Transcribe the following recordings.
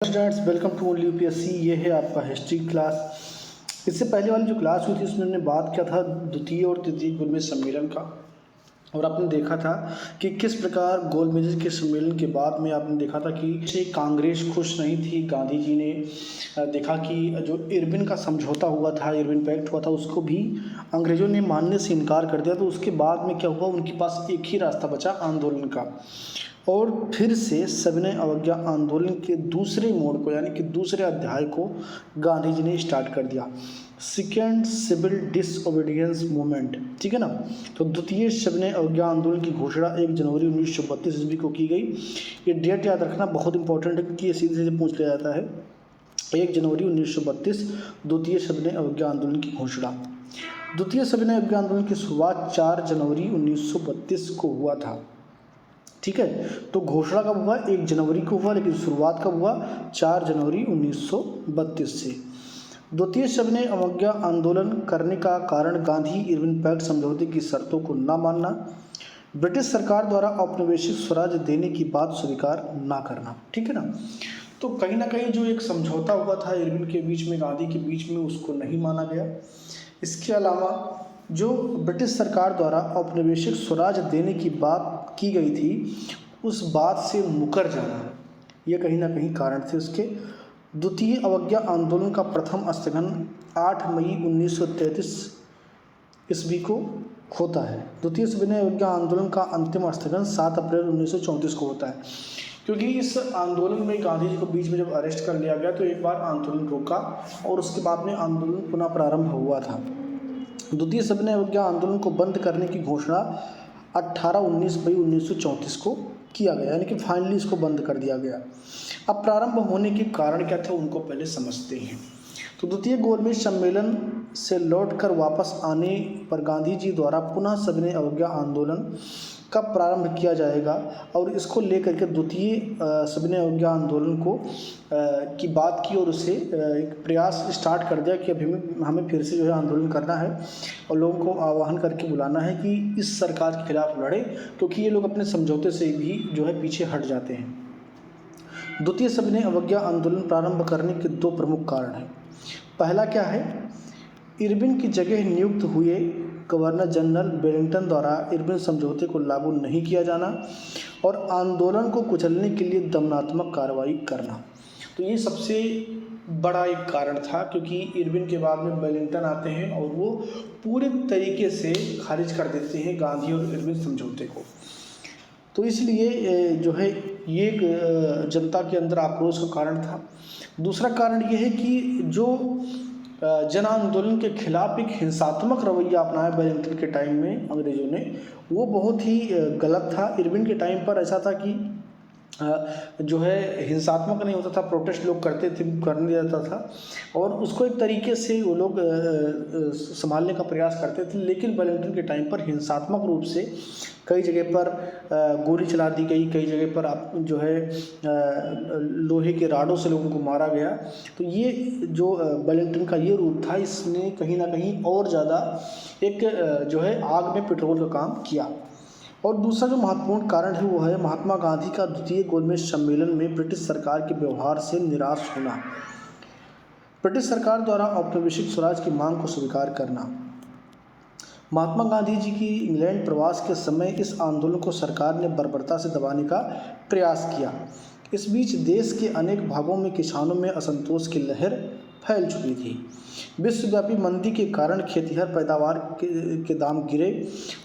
Students welcome to only UPSC. ये है आपका हिस्ट्री क्लास। इससे पहले वाली जो क्लास हुई थी उसमें हमने बात किया था द्वितीय और तृतीय गोलमेज सम्मेलन का, और आपने देखा था कि किस प्रकार गोलमेज के सम्मेलन के बाद में आपने देखा था कि कांग्रेस खुश नहीं थी। गांधी जी ने देखा कि जो इरविन का समझौता हुआ था, इरविन पैक्ट हुआ था, उसको भी अंग्रेज़ों ने मानने से इनकार कर दिया। तो उसके बाद में क्या हुआ, उनके पास एक ही रास्ता बचा आंदोलन का, और फिर से सविनय अवज्ञा आंदोलन के दूसरे मोड़ को यानी कि दूसरे अध्याय को गांधी जी ने स्टार्ट कर दिया, सेकेंड सिविल डिसओबीडियंस मूवमेंट। ठीक है ना। तो द्वितीय सविनय अवज्ञा आंदोलन की घोषणा 1 जनवरी 1932 ईस्वी को की गई। ये डेट याद रखना बहुत इंपॉर्टेंट है क्योंकि ये सीधे सीधे पूछ लिया जाता है। 1 जनवरी 1932 द्वितीय सविनय अवज्ञा आंदोलन की घोषणा। द्वितीय सविनय अवज्ञा आंदोलन की शुरुआत 4 जनवरी 1932 को हुआ था। ठीक है। तो घोषणा कब हुआ, 1 जनवरी को हुआ, लेकिन शुरुआत कब हुआ, 4 जनवरी 1932 से। द्वितीय सविनय अवज्ञा आंदोलन करने का कारण गांधी इरविन पैक्ट समझौते की शर्तों को न मानना, ब्रिटिश सरकार द्वारा औपनिवेशिक स्वराज देने की बात स्वीकार ना करना। ठीक है ना। तो कहीं ना कहीं जो एक समझौता हुआ था इरविन के बीच में, गांधी के बीच में, उसको नहीं माना गया। इसके अलावा जो ब्रिटिश सरकार द्वारा औपनिवेशिक स्वराज देने की बात की गई थी, उस बात से मुकर जाना, ये कहीं ना कहीं कारण थे उसके। द्वितीय अवज्ञा आंदोलन का प्रथम स्थगन 8 मई 1933 ईस्वी को होता है। द्वितीय सविनय अवज्ञा आंदोलन का अंतिम स्थगन 7 अप्रैल 1934 को होता है, क्योंकि इस आंदोलन में गांधी जी को बीच में जब अरेस्ट कर लिया गया तो एक बार आंदोलन रोका और उसके बाद में आंदोलन पुनः प्रारंभ हुआ था। द्वितीय सविनय अवज्ञा आंदोलन को बंद करने की घोषणा 18-19 मई 1934 को किया गया, यानी कि फाइनली इसको बंद कर दिया गया। अब प्रारंभ होने के कारण क्या थे उनको पहले समझते हैं। तो द्वितीय गोलमेज सम्मेलन से लौटकर वापस आने पर गांधी जी द्वारा पुनः सविनय अवज्ञा आंदोलन कब प्रारंभ किया जाएगा, और इसको लेकर के द्वितीय सविनय अवज्ञा आंदोलन को की बात की और उसे एक प्रयास स्टार्ट कर दिया कि अभी हमें फिर से जो है आंदोलन करना है और लोगों को आह्वान करके बुलाना है कि इस सरकार के खिलाफ लड़े, क्योंकि ये लोग अपने समझौते से भी जो है पीछे हट जाते हैं। द्वितीय सविनय अवज्ञा आंदोलन प्रारंभ करने के 2 प्रमुख कारण हैं। पहला क्या है, इरविन की जगह नियुक्त हुए गवर्नर जनरल वेलिंगटन द्वारा इरविन समझौते को लागू नहीं किया जाना और आंदोलन को कुचलने के लिए दमनात्मक कार्रवाई करना। तो ये सबसे बड़ा एक कारण था, क्योंकि इरविन के बाद में वेलिंगटन आते हैं और वो पूरे तरीके से खारिज कर देते हैं गांधी और इरविन समझौते को। तो इसलिए जो है ये जनता के अंदर आक्रोश का कारण था। दूसरा कारण ये है कि जो जन आंदोलन के खिलाफ एक हिंसात्मक रवैया अपनाया वेलिंगटन के टाइम में अंग्रेज़ों ने, वो बहुत ही गलत था। इरविन के टाइम पर ऐसा था कि जो है हिंसात्मक नहीं होता था, प्रोटेस्ट लोग करते थे, करने दिया जाता था और उसको एक तरीके से वो लोग संभालने का प्रयास करते थे। लेकिन वेलिंगटन के टाइम पर हिंसात्मक रूप से कई जगह पर गोली चला दी गई, कई जगह पर आप जो है लोहे के राडों से लोगों को मारा गया। तो ये जो वेलिंगटन का ये रूप था, इसने कहीं ना कहीं और ज़्यादा एक जो है आग में पेट्रोल का काम किया। और दूसरा जो महत्वपूर्ण कारण है वो है महात्मा गांधी का द्वितीय गोलमेज सम्मेलन में ब्रिटिश सरकार के व्यवहार से निराश होना, ब्रिटिश सरकार द्वारा औपनिवेशिक स्वराज की मांग को स्वीकार करना। महात्मा गांधी जी की इंग्लैंड प्रवास के समय इस आंदोलन को सरकार ने बर्बरता से दबाने का प्रयास किया। इस बीच देश के अनेक भागों में किसानों में असंतोष की लहर फैल चुकी थी। विश्वव्यापी मंदी के कारण खेतिहर पैदावार के दाम गिरे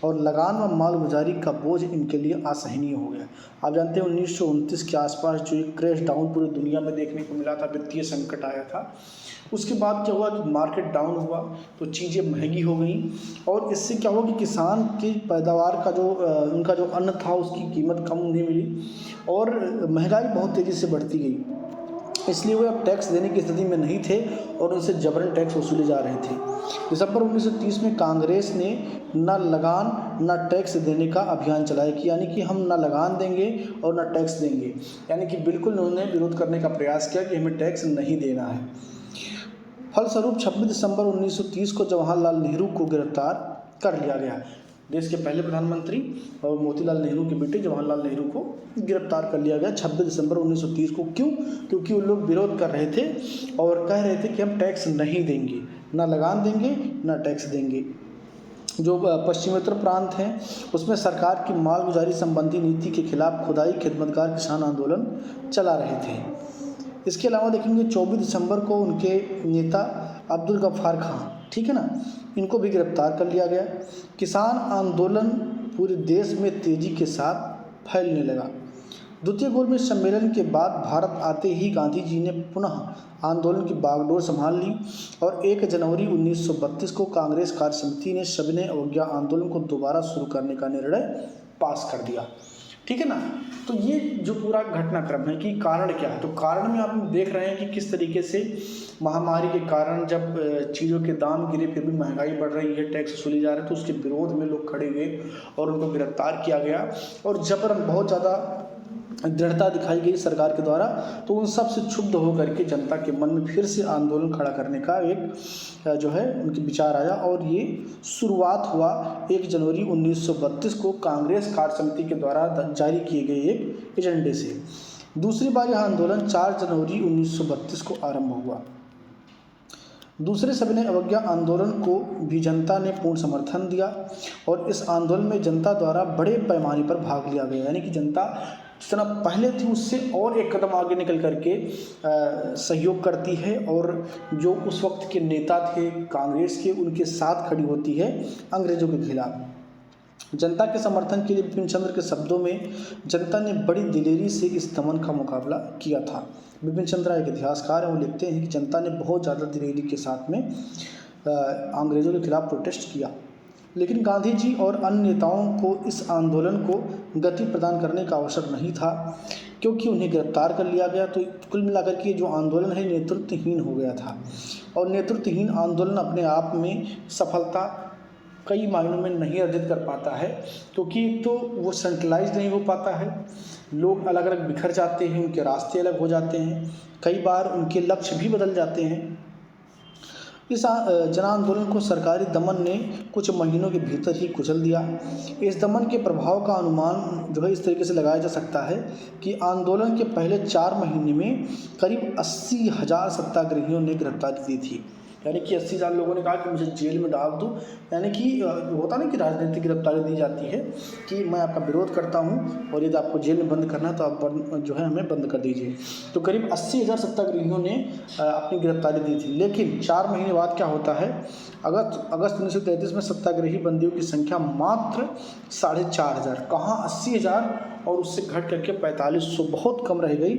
और लगान व मालगुजारी का बोझ इनके लिए असहनीय हो गया। आप जानते हैं 1929 के आसपास जो एक क्रैश डाउन पूरी दुनिया में देखने को मिला था, वित्तीय संकट आया था। उसके बाद क्या हुआ कि मार्केट डाउन हुआ तो चीज़ें महंगी हो गई और इससे क्या हुआ कि किसान की पैदावार का जो उनका जो अन्न था उसकी कीमत कम नहीं मिली और महंगाई बहुत तेज़ी से बढ़ती गई। इसलिए वे अब टैक्स देने की स्थिति में नहीं थे और उनसे जबरन टैक्स वसूले जा रहे थे। दिसंबर 1930 में कांग्रेस ने न लगान न टैक्स देने का अभियान चलाया कि यानी कि हम न लगान देंगे और न टैक्स देंगे, यानी कि बिल्कुल उन्होंने विरोध करने का प्रयास किया कि हमें टैक्स नहीं देना है। फलस्वरूप 26 दिसंबर 1930 को जवाहरलाल नेहरू को गिरफ्तार कर लिया गया। देश के पहले प्रधानमंत्री और मोतीलाल नेहरू के बेटे जवाहरलाल नेहरू को गिरफ्तार कर लिया गया 26 दिसंबर 1930 को। क्यों? क्योंकि वो लोग विरोध कर रहे थे और कह रहे थे कि हम टैक्स नहीं देंगे, ना लगान देंगे ना टैक्स देंगे। जो पश्चिमोत्तर प्रांत हैं उसमें सरकार की मालगुजारी संबंधी नीति के खिलाफ खुदाई खिदमतगार किसान आंदोलन चला रहे थे। इसके अलावा देखेंगे 24 दिसंबर को उनके नेता अब्दुल गफ्फार खां, ठीक है ना, इनको भी गिरफ्तार कर लिया गया। किसान आंदोलन पूरे देश में तेजी के साथ फैलने लगा। द्वितीय गोलमेज सम्मेलन के बाद भारत आते ही गांधी जी ने पुनः आंदोलन की बागडोर संभाल ली और 1 जनवरी 1932 को कांग्रेस कार्य समिति ने सविनय अवज्ञा आंदोलन को दोबारा शुरू करने का निर्णय पास कर दिया, ठीक है ना। तो ये जो पूरा घटनाक्रम है कि कारण क्या है, तो कारण में आप देख रहे हैं कि किस तरीके से महामारी के कारण जब चीज़ों के दाम गिरे फिर भी महंगाई बढ़ रही है, टैक्स वसूली जा रहे हैं, तो उसके विरोध में लोग खड़े हुए और उनको गिरफ्तार किया गया और जबरन बहुत ज़्यादा दृढ़ता दिखाई गई सरकार के द्वारा। तो उन सब से क्षुब्ध होकर के जनता के मन में फिर से आंदोलन खड़ा करने का एक जो है उनके विचार आया और ये शुरुआत हुआ 1 जनवरी 1932 को कांग्रेस कार्य समिति के द्वारा जारी किए गए एक एजेंडे से। दूसरी बार यह आंदोलन 4 जनवरी 1932 को आरंभ हुआ। दूसरे सविनय अवज्ञा आंदोलन को भी जनता ने पूर्ण समर्थन दिया और इस आंदोलन में जनता द्वारा बड़े पैमाने पर भाग लिया गया, यानी कि जनता जितना पहले थी उससे और एक कदम आगे निकल करके सहयोग करती है और जो उस वक्त के नेता थे कांग्रेस के उनके साथ खड़ी होती है अंग्रेजों के खिलाफ। जनता के समर्थन के लिए बिपिन चंद्र के शब्दों में जनता ने बड़ी दिलेरी से इस दमन का मुकाबला किया था। बिपिन चंद्र एक इतिहासकार हैं, वो लिखते हैं कि जनता ने बहुत ज़्यादा दिलेरी के साथ में अंग्रेज़ों के खिलाफ प्रोटेस्ट किया, लेकिन गांधी जी और अन्य नेताओं को इस आंदोलन को गति प्रदान करने का अवसर नहीं था क्योंकि उन्हें गिरफ्तार कर लिया गया। तो कुल मिलाकर के जो आंदोलन है नेतृत्वहीन हो गया था और नेतृत्वहीन आंदोलन अपने आप में सफलता कई मायनों में नहीं अर्जित कर पाता है क्योंकि तो वो सेंट्रलाइज नहीं हो पाता है, लोग अलग अलग बिखर जाते हैं, उनके रास्ते अलग हो जाते हैं, कई बार उनके लक्ष्य भी बदल जाते हैं। इस जन आंदोलन को सरकारी दमन ने कुछ महीनों के भीतर ही कुचल दिया। इस दमन के प्रभाव का अनुमान जो है इस तरीके से लगाया जा सकता है कि आंदोलन के पहले 4 महीने में करीब 80,000 सत्याग्रहियों ने गिरफ्तारी दी थी, यानी कि 80,000 लोगों ने कहा कि मुझे जेल में डाल दो। यानी कि होता नहीं कि राजनीतिक गिरफ्तारी दी जाती है कि मैं आपका विरोध करता हूं और यदि आपको जेल में बंद करना है तो आप जो है हमें बंद कर दीजिए। तो करीब 80,000 सत्याग्रहियों ने अपनी गिरफ्तारी दी थी। लेकिन 4 महीने बाद क्या होता है, अगस्त 1933 में सत्याग्रही बंदियों की संख्या मात्र 4,500, कहाँ 80,000 और उससे घट करके 4500, बहुत कम रह गई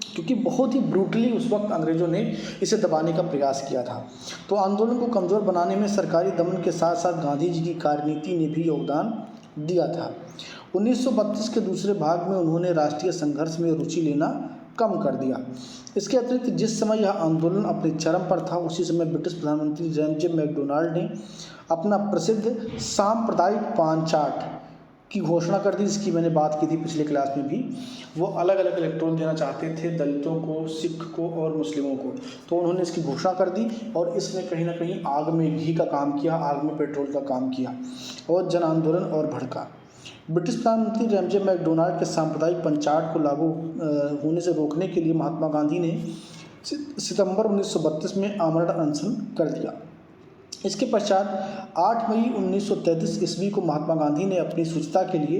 क्योंकि बहुत ही ब्रूटली उस वक्त अंग्रेज़ों ने इसे दबाने का प्रयास किया था। तो आंदोलन को कमज़ोर बनाने में सरकारी दमन के साथ साथ गांधी जी की कार्यनीति ने भी योगदान दिया था। 1932 के दूसरे भाग में उन्होंने राष्ट्रीय संघर्ष में रुचि लेना कम कर दिया। इसके अतिरिक्त जिस समय यह आंदोलन अपने चरम पर था उसी समय ब्रिटिश प्रधानमंत्री जेम्स मैकडोनाल्ड ने अपना प्रसिद्ध सांप्रदायिक पान चार्ट की घोषणा कर दी, जिसकी मैंने बात की थी पिछले क्लास में भी। वो अलग अलग इलेक्टोरल देना चाहते थे, दलितों को, सिख को और मुस्लिमों को। तो उन्होंने इसकी घोषणा कर दी और इसने कहीं ना कहीं आग में घी का काम किया, आग में पेट्रोल का काम किया और जन आंदोलन और भड़का। ब्रिटिश प्रधानमंत्री जेम्स मैकडोनाल्ड के सांप्रदायिक पंचायत को लागू होने से रोकने के लिए महात्मा गांधी ने सितंबर 1932 में आमरण अनशन कर दिया। इसके पश्चात 8 मई 1933 ईस्वी को महात्मा गांधी ने अपनी शुचिता के लिए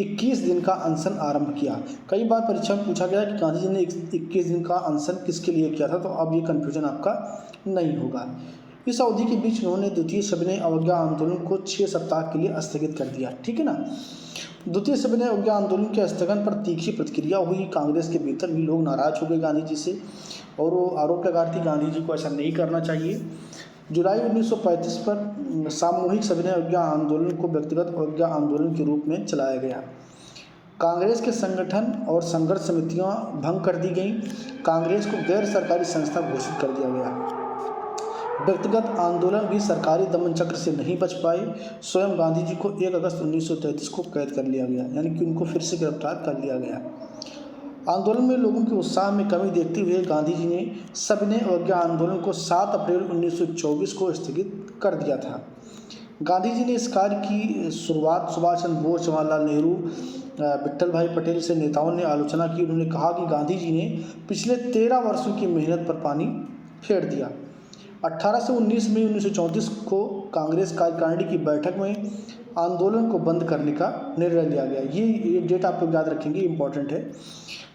21 दिन का अनशन आरंभ किया। कई बार परीक्षा में पूछा गया कि गांधी जी ने 21 दिन का अनशन किसके लिए किया था, तो अब ये कन्फ्यूजन आपका नहीं होगा। इस अवधि के बीच उन्होंने द्वितीय सविनय अवज्ञा आंदोलन को 6 सप्ताह के लिए स्थगित कर दिया, ठीक है ना। द्वितीय सविनय अवज्ञा आंदोलन के स्थगन पर तीखी प्रतिक्रिया हुई। कांग्रेस के भीतर भी लोग नाराज हो गए गांधी जी से और वो आरोप लगा रहे थे गांधी जी को ऐसा नहीं करना चाहिए। जुलाई 1935 पर सामूहिक सविनय अवज्ञा आंदोलन को व्यक्तिगत अवज्ञा आंदोलन के रूप में चलाया गया। कांग्रेस के संगठन और संघर्ष समितियां भंग कर दी गईं। कांग्रेस को गैर सरकारी संस्था घोषित कर दिया गया। व्यक्तिगत आंदोलन भी सरकारी दमन चक्र से नहीं बच पाए। स्वयं गांधी जी को 1 अगस्त 1933 को कैद कर लिया गया, यानी कि उनको फिर से गिरफ्तार कर लिया गया। आंदोलन में लोगों के उत्साह में कमी देखते हुए गांधी जी ने सविनय अवज्ञा आंदोलन को 7 अप्रैल 1924 को स्थगित कर दिया था। गांधी जी ने इस कार्य की शुरुआत सुभाष चंद्र बोस, जवाहरलाल नेहरू, विट्ठल भाई पटेल से नेताओं ने आलोचना की। उन्होंने कहा कि गांधी जी ने पिछले 13 वर्षों की मेहनत पर पानी फेर दिया। 18 से 19 मई 1934 को कांग्रेस कार्यकारिणी की बैठक में आंदोलन को बंद करने का निर्णय लिया गया। ये डेट आप लोग याद रखेंगे, इम्पोर्टेंट है।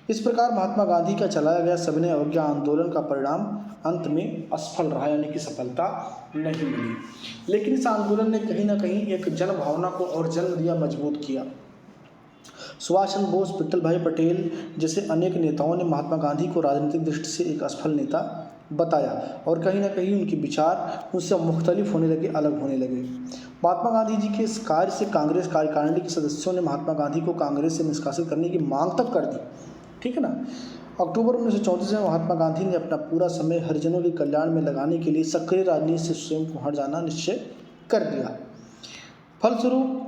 इस प्रकार महात्मा गांधी का चलाया गया सविनय अवज्ञा आंदोलन का परिणाम अंत में असफल रहा, यानी कि सफलता नहीं मिली। लेकिन इस आंदोलन ने कहीं ना कहीं एक जन भावना को और जन्म दिया, मजबूत किया। सुभाष चंद्र बोस, विट्ठल भाई पटेल जैसे अनेक नेताओं ने महात्मा गांधी को राजनीतिक दृष्टि से एक असफल नेता बताया और कहीं ना कहीं उनके विचार उनसे मुख्तलिफ होने लगे, अलग होने लगे। महात्मा गांधी जी के इस कार्य से कांग्रेस कार्यकारिणी के सदस्यों ने महात्मा गांधी को कांग्रेस से निष्कासित करने की मांग तक कर दी, ठीक है ना। अक्टूबर 1934 में महात्मा गांधी ने अपना पूरा समय हरिजनों के कल्याण में लगाने के लिए सक्रिय राजनीति से स्वयं को हट जाना निश्चय कर दिया। फलस्वरूप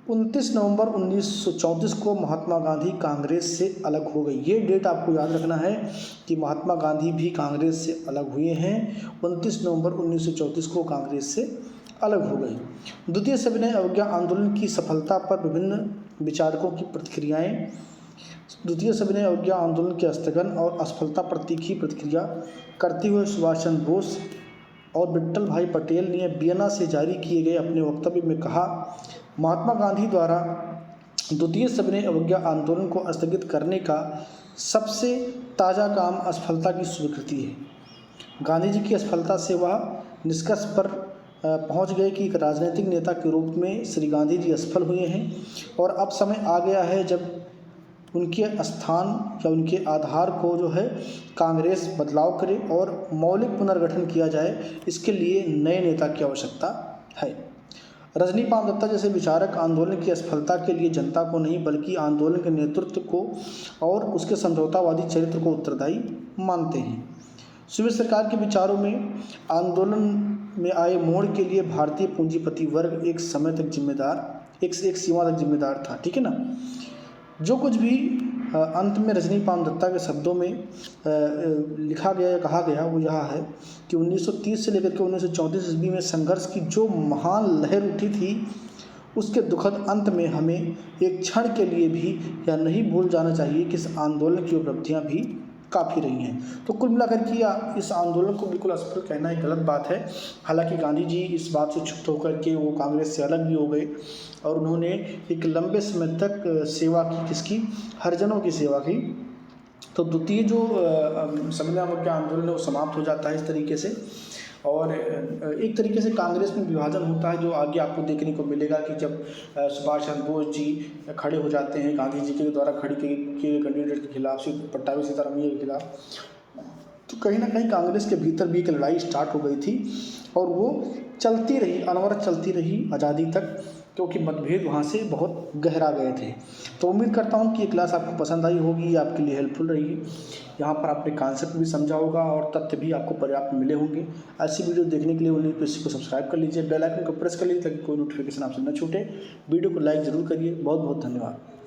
29 नवंबर 1934 को महात्मा गांधी कांग्रेस से अलग हो गई। ये डेट आपको याद रखना है कि महात्मा गांधी भी कांग्रेस से अलग हुए हैं। 29 नवंबर 1934 को कांग्रेस से अलग हो गई। द्वितीय सविनय अवज्ञा आंदोलन की सफलता पर विभिन्न विचारकों की प्रतिक्रियाएं। द्वितीय सविनय अवज्ञा आंदोलन के स्थगन और असफलता पर तीखी प्रतिक्रिया करते हुए सुभाष चंद्र बोस और विट्ठल भाई पटेल ने वियना से जारी किए गए अपने वक्तव्य में कहा, महात्मा गांधी द्वारा द्वितीय सविनय अवज्ञा आंदोलन को स्थगित करने का सबसे ताज़ा काम असफलता की स्वीकृति है। गांधी जी की असफलता से वह निष्कर्ष पर पहुंच गए कि एक राजनीतिक नेता के रूप में श्री गांधी जी असफल हुए हैं और अब समय आ गया है जब उनके स्थान या उनके आधार को जो है कांग्रेस बदलाव करे और मौलिक पुनर्गठन किया जाए। इसके लिए नए नेता की आवश्यकता है। रजनीकांत दत्ता जैसे विचारक आंदोलन की असफलता के लिए जनता को नहीं बल्कि आंदोलन के नेतृत्व को और उसके समझौतावादी चरित्र को उत्तरदायी मानते हैं। सुबह सरकार के विचारों में आंदोलन में आए मोड़ के लिए भारतीय पूंजीपति वर्ग एक सीमा तक जिम्मेदार था, ठीक है ना। जो कुछ भी अंत में रजनीकांत दत्ता के शब्दों में लिखा गया या कहा गया वो यह है कि 1930 से लेकर के 1934 ईस्वी में संघर्ष की जो महान लहर उठी थी उसके दुखद अंत में हमें एक क्षण के लिए भी यह नहीं भूल जाना चाहिए कि इस आंदोलन की उपलब्धियां भी काफ़ी रही हैं। तो कुल मिलाकर के इस आंदोलन को बिल्कुल असफल कहना एक गलत बात है। हालांकि गांधी जी इस बात से क्षुब्ध होकर के वो कांग्रेस से अलग भी हो गए और उन्होंने एक लंबे समय तक सेवा की, किसकी, हरिजनों की सेवा की। तो द्वितीय जो सविनय अवज्ञा आंदोलन है वो समाप्त हो जाता है इस तरीके से। और एक तरीके से कांग्रेस में विभाजन होता है जो आगे आपको देखने को मिलेगा कि जब सुभाष चंद्र बोस जी खड़े हो जाते हैं गांधी जी के द्वारा खड़ी किए गए कैंडिडेट के खिलाफ, पट्टाभी सीतारामैया के खिलाफ, तो कहीं ना कहीं कांग्रेस के भीतर भी एक लड़ाई स्टार्ट हो गई थी और वो चलती रही, अनवरत चलती रही आज़ादी तक, क्योंकि मतभेद वहाँ से बहुत गहरा गए थे। तो उम्मीद करता हूँ कि ये क्लास आपको पसंद आई होगी, आपके लिए हेल्पफुल रहेगी। यहाँ पर आपने कॉन्सेप्ट भी समझा होगा और तथ्य भी आपको पर्याप्त मिले होंगे। ऐसी वीडियो देखने के लिए उन्हें को सब्सक्राइब कर लीजिए, बेल आइकन को प्रेस कर लीजिए ताकि कोई नोटिफिकेशन आपसे न छूटे। वीडियो को लाइक ज़रूर करिए। बहुत बहुत धन्यवाद।